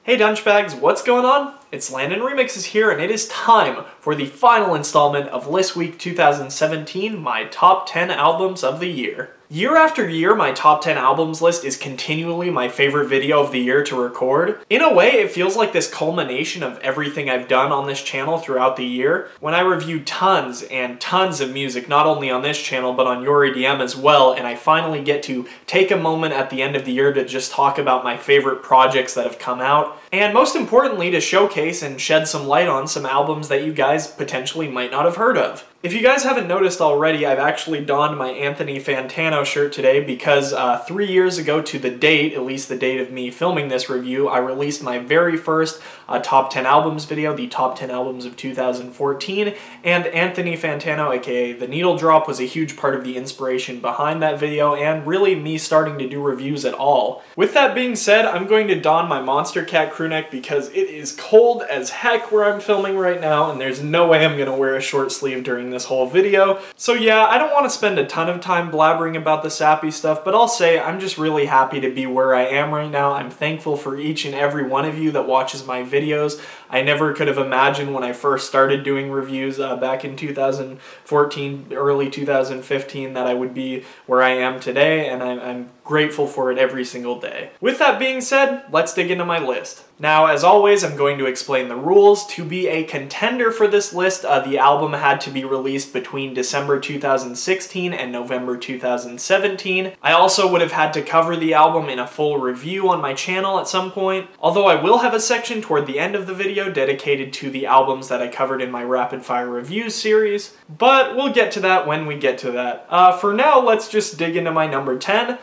Hey Dunchbags, what's going on? It's Landon Remixes here, and it is time for the final installment of List Week 2017, my top 10 albums of the year. Year after year, my top 10 albums list is continually my favorite video of the year to record. In a way, it feels like this culmination of everything I've done on this channel throughout the year. When I review tons and tons of music, not only on this channel, but on Your EDM as well, and I finally get to take a moment at the end of the year to just talk about my favorite projects that have come out, and most importantly, to showcase and shed some light on some albums that you guys potentially might not have heard of. If you guys haven't noticed already, I've actually donned my Anthony Fantano shirt today because 3 years ago to the date, at least the date of me filming this review, I released my very first top 10 albums video, the top 10 albums of 2014, and Anthony Fantano, aka The Needle Drop, was a huge part of the inspiration behind that video and really me starting to do reviews at all. With that being said, I'm going to don my Monstercat crewneck because it is cold as heck where I'm filming right now, and there's no way I'm going to wear a short sleeve during this whole video. So yeah, I don't want to spend a ton of time blabbering about the sappy stuff, but I'll say I'm just really happy to be where I am right now. I'm thankful for each and every one of you that watches my videos. I never could have imagined when I first started doing reviews back in 2014, early 2015, that I would be where I am today, and I'm grateful for it every single day. With that being said, let's dig into my list. Now, as always, I'm going to explain the rules. To be a contender for this list, the album had to be released between December 2016 and November 2017. I also would have had to cover the album in a full review on my channel at some point, although I will have a section toward the end of the video dedicated to the albums that I covered in my Rapid Fire Reviews series, but we'll get to that when we get to that. For now, let's just dig into my number 10.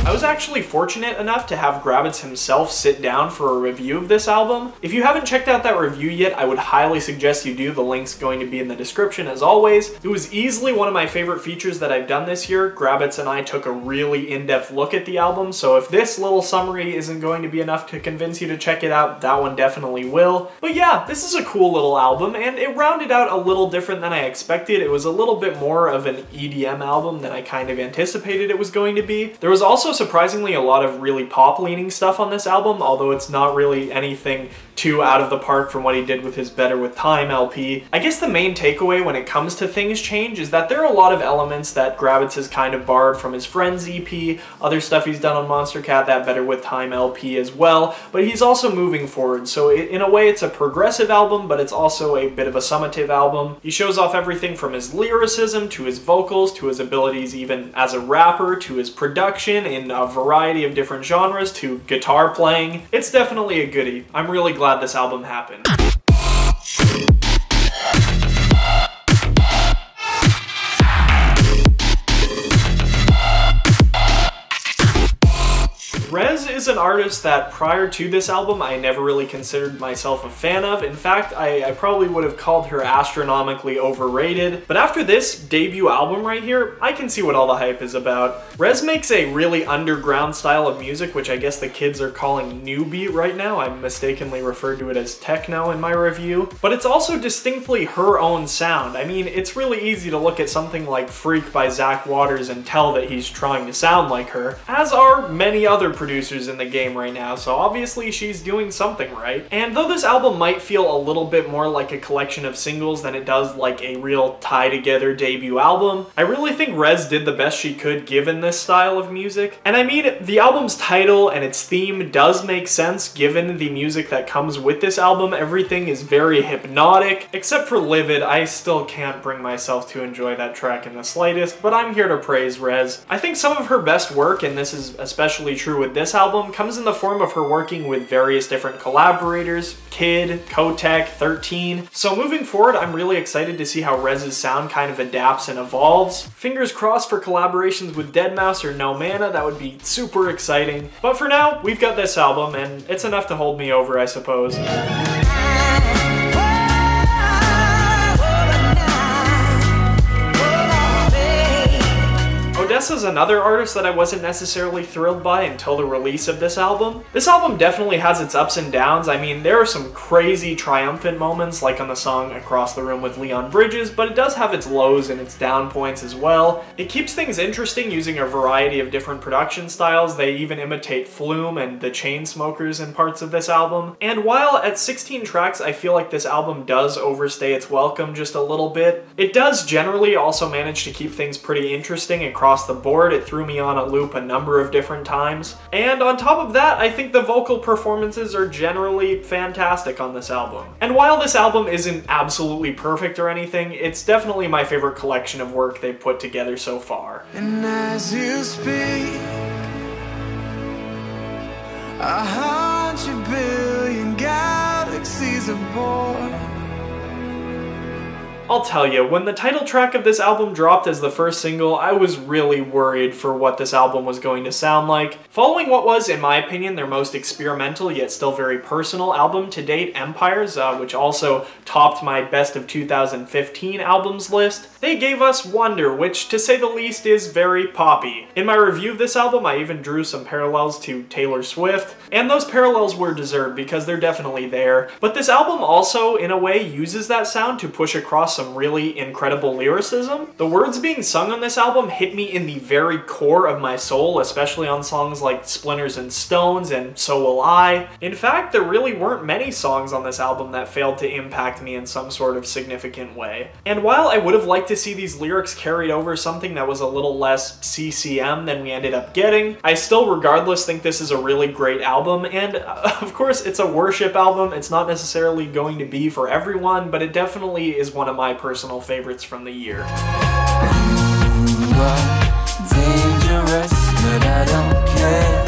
I was actually fortunate enough to have Grabbitz himself sit down for a review of this album. If you haven't checked out that review yet, I would highly suggest you do. The link's going to be in the description as always. It was easily one of my favorite features that I've done this year. Grabbitz and I took a really in-depth look at the album, so if this little summary isn't going to be enough to convince you to check it out, that one definitely will. But yeah, this is a cool little album, and it rounded out a little different than I expected. It was a little bit more of an EDM album than I kind of anticipated it was going to be. There was also surprisingly a lot of really pop-leaning stuff on this album, although it's not really anything too out of the park from what he did with his Better With Time LP. I guess the main takeaway when it comes to Things Change is that there are a lot of elements that Grabbitz has kind of borrowed from his Friends EP, other stuff he's done on Monstercat, that Better With Time LP as well, but he's also moving forward, so in a way it's a progressive album, but it's also a bit of a summative album. He shows off everything from his lyricism, to his vocals, to his abilities even as a rapper, to his production in a variety of different genres, to guitar playing. It's definitely a goodie. I'm really glad this album happened. REZZ is an artist that prior to this album I never really considered myself a fan of. In fact, I probably would have called her astronomically overrated. But after this debut album right here, I can see what all the hype is about. REZZ makes a really underground style of music, which I guess the kids are calling new beat right now. I mistakenly referred to it as techno in my review. But it's also distinctly her own sound. I mean, it's really easy to look at something like Freak by Zach Waters and tell that he's trying to sound like her, as are many other producers in the game right now, so obviously she's doing something right. And though this album might feel a little bit more like a collection of singles than it does like a real tie-together debut album, I really think REZZ did the best she could given this style of music. And I mean, the album's title and its theme does make sense given the music that comes with this album. Everything is very hypnotic, except for Livid. I still can't bring myself to enjoy that track in the slightest, but I'm here to praise REZZ. I think some of her best work, and this is especially true with this album, comes in the form of her working with various different collaborators, Kid, Kotek, 13. So moving forward, I'm really excited to see how REZZ's sound kind of adapts and evolves. Fingers crossed for collaborations with Deadmau5 or No Mana, that would be super exciting. But for now, we've got this album, and it's enough to hold me over, I suppose. ODESZA ODESZA is another artist that I wasn't necessarily thrilled by until the release of this album. This album definitely has its ups and downs. I mean, there are some crazy triumphant moments, like on the song Across the Room with Leon Bridges, but it does have its lows and its down points as well. It keeps things interesting using a variety of different production styles. They even imitate Flume and the Chainsmokers in parts of this album. And while at 16 tracks, I feel like this album does overstay its welcome just a little bit, it does generally also manage to keep things pretty interesting across the board. It threw me on a loop a number of different times. And on top of that, I think the vocal performances are generally fantastic on this album. And while this album isn't absolutely perfect or anything, it's definitely my favorite collection of work they've put together so far. And as you speak, 100 billion galaxies are born. I'll tell you, when the title track of this album dropped as the first single, I was really worried for what this album was going to sound like. Following what was, in my opinion, their most experimental yet still very personal album to date, Empires, which also topped my best of 2015 albums list, they gave us Wonder, which to say the least is very poppy. In my review of this album, I even drew some parallels to Taylor Swift, and those parallels were deserved because they're definitely there. But this album also, in a way, uses that sound to push across some really incredible lyricism. The words being sung on this album hit me in the very core of my soul, especially on songs like Splinters and Stones and So Will I. In fact, there really weren't many songs on this album that failed to impact me in some sort of significant way. And while I would have liked to see these lyrics carried over something that was a little less CCM than we ended up getting, I still regardless think this is a really great album, and of course it's a worship album. It's not necessarily going to be for everyone, but it definitely is one of my personal favorites from the year. Dangerous, but I don't care.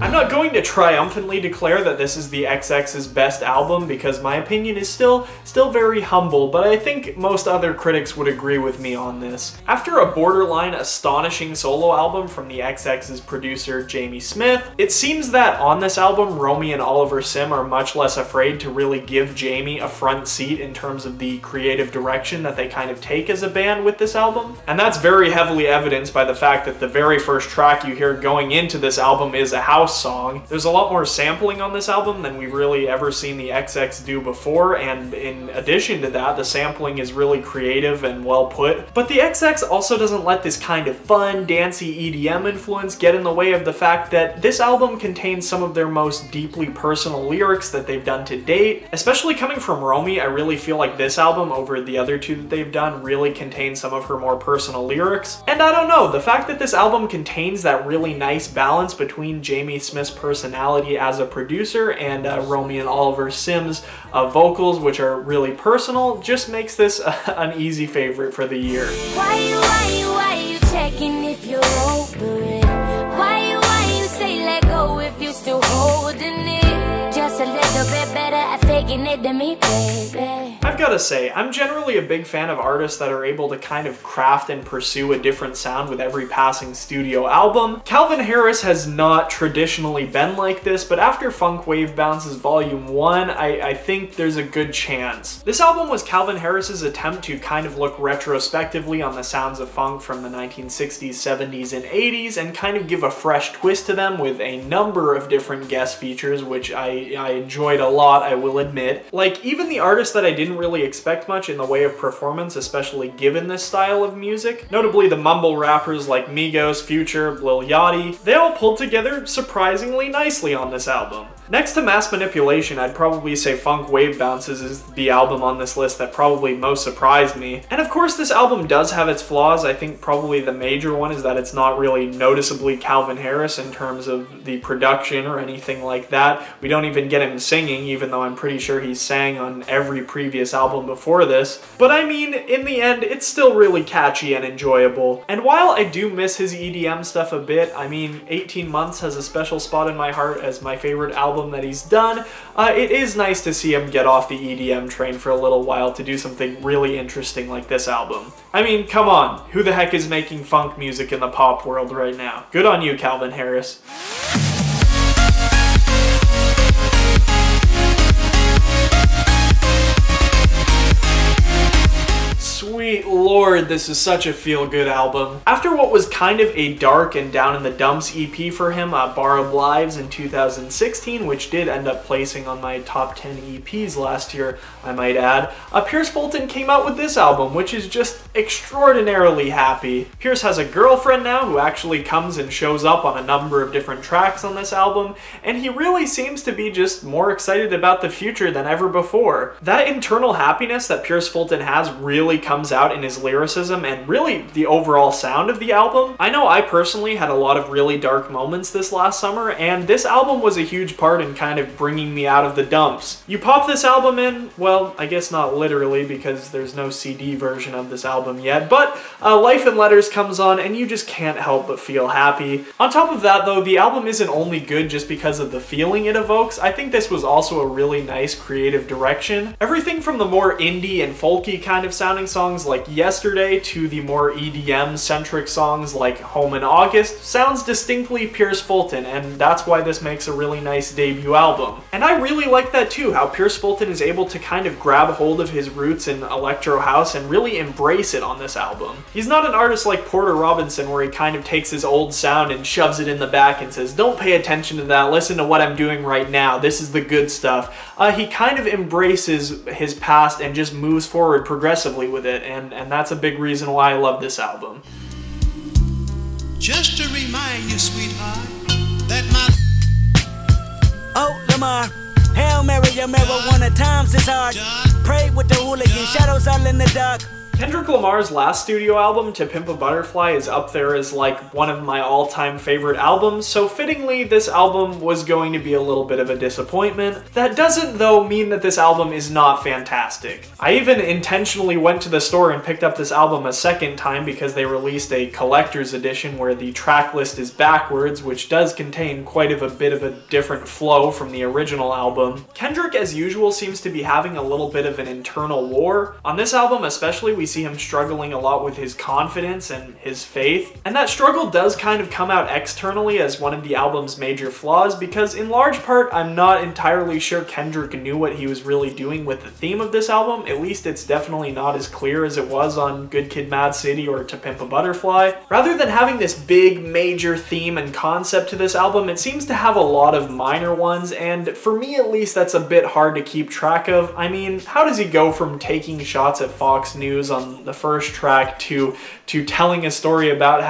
I'm not going to triumphantly declare that this is the XX's best album because my opinion is still very humble, but I think most other critics would agree with me on this. After a borderline astonishing solo album from the XX's producer Jaymes Smith, it seems that on this album, Romy and Oliver Sim are much less afraid to really give Jayme a front seat in terms of the creative direction that they kind of take as a band with this album. And that's very heavily evidenced by the fact that the very first track you hear going into this album is a house song. There's a lot more sampling on this album than we've really ever seen the XX do before, and in addition to that, the sampling is really creative and well put. But the XX also doesn't let this kind of fun, dancey EDM influence get in the way of the fact that this album contains some of their most deeply personal lyrics that they've done to date. Especially coming from Romy, I really feel like this album over the other two that they've done really contains some of her more personal lyrics. And I don't know, the fact that this album contains that really nice balance between Jaymes Smith's personality as a producer and Romy and Oliver Sim's vocals, which are really personal, just makes this an easy favorite for the year. Why you checking if you're over it? Why you say let go if you still holding it? Just a little bit better at faking it than me, baby. I've gotta say, I'm generally a big fan of artists that are able to kind of craft and pursue a different sound with every passing studio album. Calvin Harris has not traditionally been like this, but after Funk Wave Bounces Volume 1, I think there's a good chance. This album was Calvin Harris's attempt to kind of look retrospectively on the sounds of funk from the 1960s, 70s, and 80s and kind of give a fresh twist to them with a number of different guest features, which I enjoyed a lot, I will admit. Like, even the artists that I didn't really expect much in the way of performance, especially given this style of music, notably the mumble rappers like Migos, Future, Lil Yachty, they all pulled together surprisingly nicely on this album. Next to Mass Manipulation, I'd probably say Funk Wave Bounces is the album on this list that probably most surprised me. And of course this album does have its flaws. I think probably the major one is that it's not really noticeably Calvin Harris in terms of the production or anything like that. We don't even get him singing, even though I'm pretty sure he sang on every previous album before this. But I mean, in the end, it's still really catchy and enjoyable. And while I do miss his EDM stuff a bit, I mean, 18 Months has a special spot in my heart as my favorite album that he's done. It is nice to see him get off the EDM train for a little while to do something really interesting like this album. I mean, come on, who the heck is making funk music in the pop world right now? Good on you, Calvin Harris. Sweet lord, Lord, this is such a feel-good album. After what was kind of a dark and down in the dumps EP for him, Borrowed Lives in 2016, which did end up placing on my top 10 EPs last year, I might add, Pierce Fulton came out with this album, which is just extraordinarily happy. Pierce has a girlfriend now who actually comes and shows up on a number of different tracks on this album, and he really seems to be just more excited about the future than ever before. That internal happiness that Pierce Fulton has really comes out in his lyricism and really the overall sound of the album. I know I personally had a lot of really dark moments this last summer, and this album was a huge part in kind of bringing me out of the dumps. You pop this album in, well, I guess not literally because there's no CD version of this album yet, but Life in Letters comes on and you just can't help but feel happy. On top of that though, the album isn't only good just because of the feeling it evokes. I think this was also a really nice creative direction. Everything from the more indie and folky kind of sounding songs like Yesterday to the more EDM-centric songs like Home in August sounds distinctly Pierce Fulton, and that's why this makes a really nice debut album. And I really like that too, how Pierce Fulton is able to kind of grab hold of his roots in electro house and really embrace it on this album. He's not an artist like Porter Robinson where he kind of takes his old sound and shoves it in the back and says, don't pay attention to that, listen to what I'm doing right now, this is the good stuff. He kind of embraces his past and just moves forward progressively with it, and that's a big reason why I love this album. Just to remind you, sweetheart, that my Oh, Lamar, Hail Mary, your marijuana times is hard. Pray with the hooligan, shadows all in the dark. Kendrick Lamar's last studio album, To Pimp a Butterfly, is up there as like one of my all-time favorite albums, so fittingly this album was going to be a little bit of a disappointment. That doesn't though mean that this album is not fantastic. I even intentionally went to the store and picked up this album a second time because they released a collector's edition where the track list is backwards, which does contain quite a bit of a different flow from the original album. Kendrick, as usual, seems to be having a little bit of an internal war. On this album especially, we see him struggling a lot with his confidence and his faith, and that struggle does kind of come out externally as one of the album's major flaws because in large part I'm not entirely sure Kendrick knew what he was really doing with the theme of this album. At least it's definitely not as clear as it was on Good Kid Mad City or To Pimp a Butterfly. Rather than having this big major theme and concept to this album, it seems to have a lot of minor ones, and for me at least that's a bit hard to keep track of. I mean, how does he go from taking shots at Fox News on the first track to telling a story about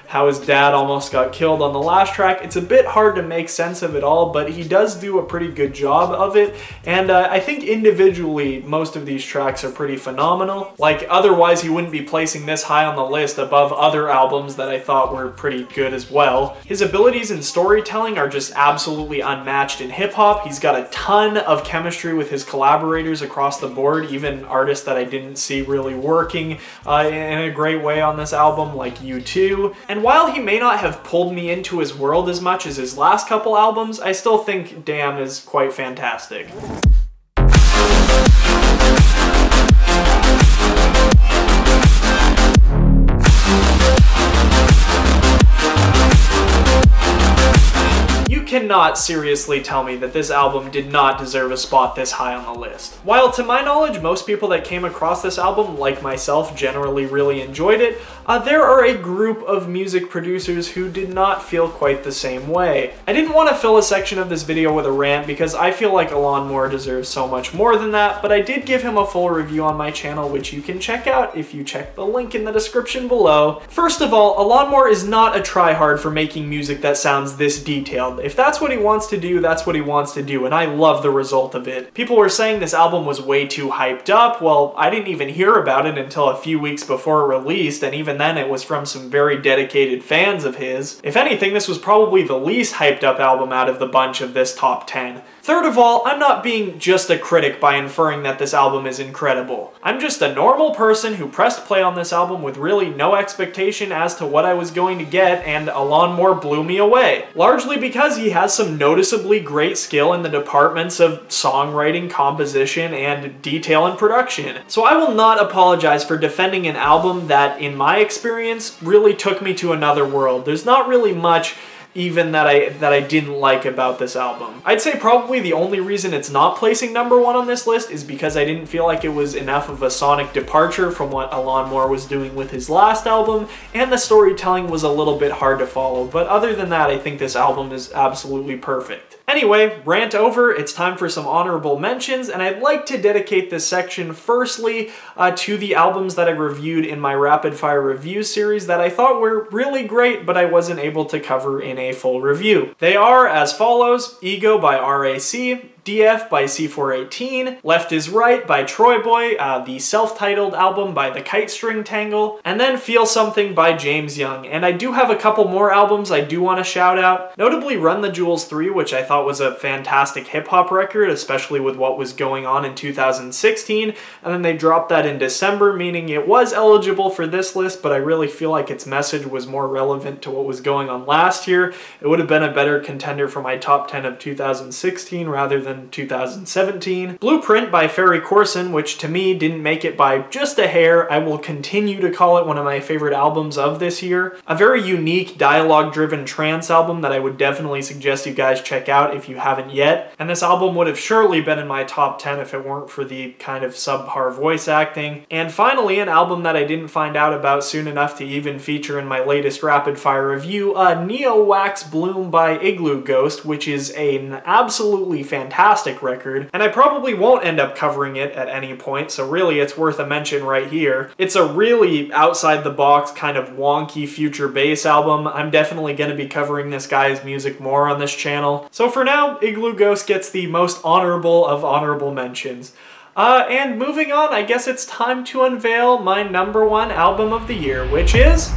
how his dad almost got killed on the last track? It's a bit hard to make sense of it all, but he does do a pretty good job of it, and I think individually most of these tracks are pretty phenomenal. Like, otherwise he wouldn't be placing this high on the list above other albums that I thought were pretty good as well. His abilities in storytelling are just absolutely unmatched in hip-hop. He's got a ton of chemistry with his collaborators across the board, even artists that I didn't see really working in a great way on this album, like U2. And while he may not have pulled me into his world as much as his last couple albums, I still think Damn is quite fantastic. Cannot seriously tell me that this album did not deserve a spot this high on the list. While to my knowledge most people that came across this album, like myself, generally really enjoyed it, there are a group of music producers who did not feel quite the same way. I didn't want to fill a section of this video with a rant because I feel like Alon deserves so much more than that, but I did give him a full review on my channel, which you can check out if you check the link in the description below. First of all, Alon is not a tryhard for making music that sounds this detailed. If that's what he wants to do, that's what he wants to do, and I love the result of it. People were saying this album was way too hyped up. Well, I didn't even hear about it until a few weeks before it released, and even then it was from some very dedicated fans of his. If anything, this was probably the least hyped up album out of the bunch of this top 10. Third of all, I'm not being just a critic by inferring that this album is incredible. I'm just a normal person who pressed play on this album with really no expectation as to what I was going to get, and Alon blew me away. Largely because he has some noticeably great skill in the departments of songwriting, composition, and detail and production. So I will not apologize for defending an album that, in my experience, really took me to another world. There's not really much even that I didn't like about this album. I'd say probably the only reason it's not placing #1 on this list is because I didn't feel like it was enough of a sonic departure from what Alon was doing with his last album, and the storytelling was a little bit hard to follow. But other than that, I think this album is absolutely perfect. Anyway, rant over, it's time for some honorable mentions, and I'd like to dedicate this section firstly to the albums that I reviewed in my rapid fire review series that I thought were really great, but I wasn't able to cover in a full review. They are as follows: Ego by REZZ, Dief by C418, Left Is Right by Troyboi, the self-titled album by the Kite string Tangle, and then Feel Something by Jaymes Young. And I do have a couple more albums I do want to shout out, notably Run the Jewels 3, which I thought was a fantastic hip-hop record, especially with what was going on in 2016, and then they dropped that in December, meaning it was eligible for this list, but I really feel like its message was more relevant to what was going on last year. It would have been a better contender for my top 10 of 2016 rather than 2017. Blueprint by Ferry Corsten, which to me didn't make it by just a hair. I will continue to call it one of my favorite albums of this year. A very unique dialogue-driven trance album that I would definitely suggest you guys check out if you haven't yet. And this album would have surely been in my top 10 if it weren't for the kind of subpar voice acting. And finally, an album that I didn't find out about soon enough to even feature in my latest rapid fire review, Neō Wax Bloom by Iglooghost, which is an absolutely fantastic record, and I probably won't end up covering it at any point, so really it's worth a mention right here. It's a really outside the box kind of wonky future bass album. I'm definitely going to be covering this guy's music more on this channel. So for now, Iglooghost gets the most honorable of honorable mentions. And moving on, I guess it's time to unveil my #1 album of the year, which is...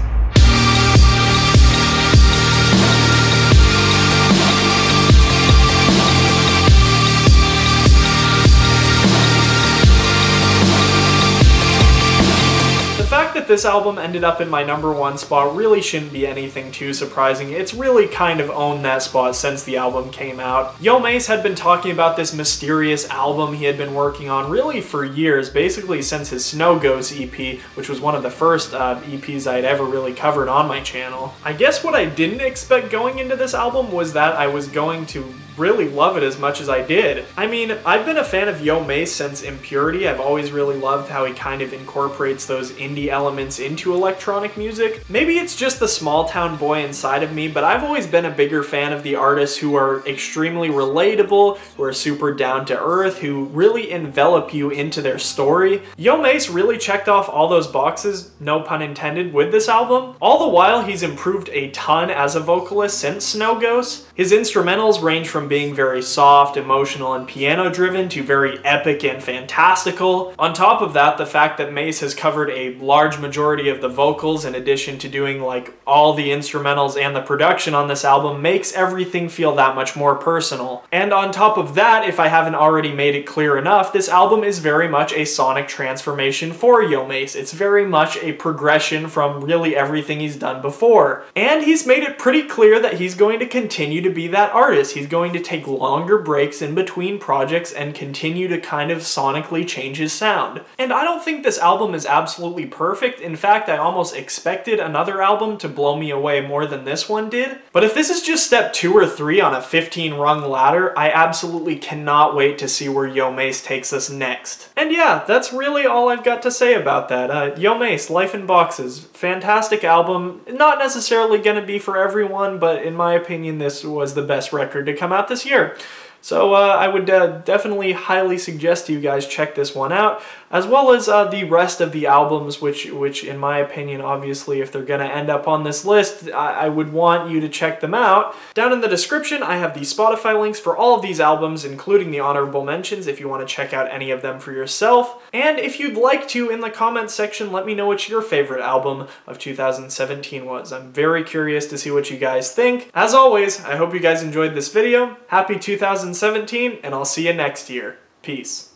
that this album ended up in my #1 spot really shouldn't be anything too surprising. It's really kind of owned that spot since the album came out. Mase had been talking about this mysterious album he had been working on really for years, basically since his Snow Ghost EP, which was one of the first EPs I'd ever really covered on my channel. I guess what I didn't expect going into this album was that I was going to really love it as much as I did. I mean, I've been a fan of Mase since Impurity. I've always really loved how he kind of incorporates those indie elements into electronic music. Maybe it's just the small town boy inside of me, but I've always been a bigger fan of the artists who are extremely relatable, who are super down to earth, who really envelop you into their story. Mase really checked off all those boxes, no pun intended, with this album. All the while, he's improved a ton as a vocalist since Snow Ghost. His instrumentals range from being very soft, emotional, and piano-driven to very epic and fantastical. On top of that, the fact that Mase has covered a large majority of the vocals in addition to doing like all the instrumentals and the production on this album makes everything feel that much more personal. And on top of that, if I haven't already made it clear enough, this album is very much a sonic transformation for Mase. It's very much a progression from really everything he's done before. And he's made it pretty clear that he's going to continue to be that artist. He's going to take longer breaks in between projects and continue to kind of sonically change his sound. And I don't think this album is absolutely perfect. In fact, I almost expected another album to blow me away more than this one did. But if this is just step 2 or 3 on a 15-rung ladder, I absolutely cannot wait to see where Mase takes us next. And yeah, that's really all I've got to say about that. Mase, Life in Boxes, fantastic album. Not necessarily gonna be for everyone, but in my opinion, this was the best record to come out this year. So I would definitely highly suggest you guys check this one out, as well as the rest of the albums, which in my opinion, obviously, if they're going to end up on this list, I would want you to check them out. Down in the description, I have the Spotify links for all of these albums, including the honorable mentions, if you want to check out any of them for yourself. And if you'd like to, in the comments section, let me know what your favorite album of 2017 was. I'm very curious to see what you guys think. As always, I hope you guys enjoyed this video. Happy 2017, and I'll see you next year. Peace.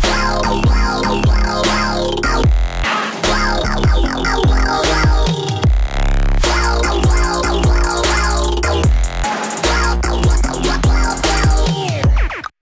Wow.